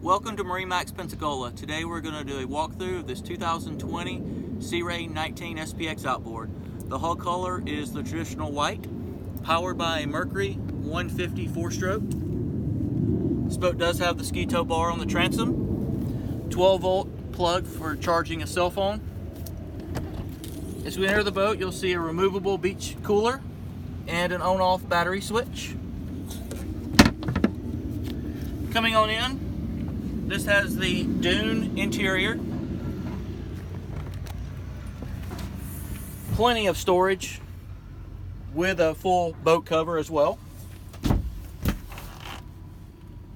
Welcome to MarineMax Pensacola. Today we're going to do a walkthrough of this 2020 Sea Ray 19 SPX outboard. The hull color is the traditional white, powered by a Mercury 150 4-stroke. This boat does have the ski tow bar on the transom, 12-volt plug for charging a cell phone. As we enter the boat, you'll see a removable beach cooler and an on-off battery switch. Coming on in, this has the dune interior. Plenty of storage with a full boat cover as well.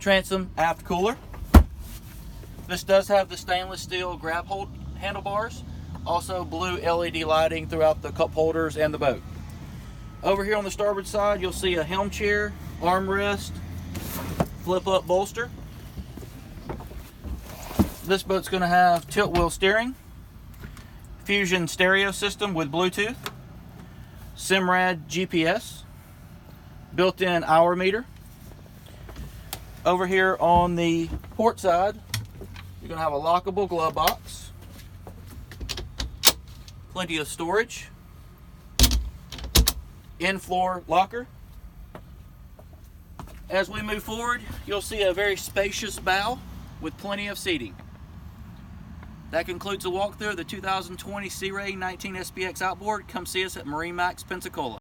Transom aft cooler. This does have the stainless steel grab hold handlebars. Also blue LED lighting throughout the cup holders and the boat. Over here on the starboard side, you'll see a helm chair, armrest, flip-up bolster. This boat's going to have tilt wheel steering, Fusion stereo system with Bluetooth, Simrad GPS, built-in hour meter. Over here on the port side, you're going to have a lockable glove box, plenty of storage, in-floor locker. As we move forward, you'll see a very spacious bow with plenty of seating. That concludes the walkthrough of the 2020 Sea Ray 19 SPX outboard. Come see us at MarineMax Pensacola.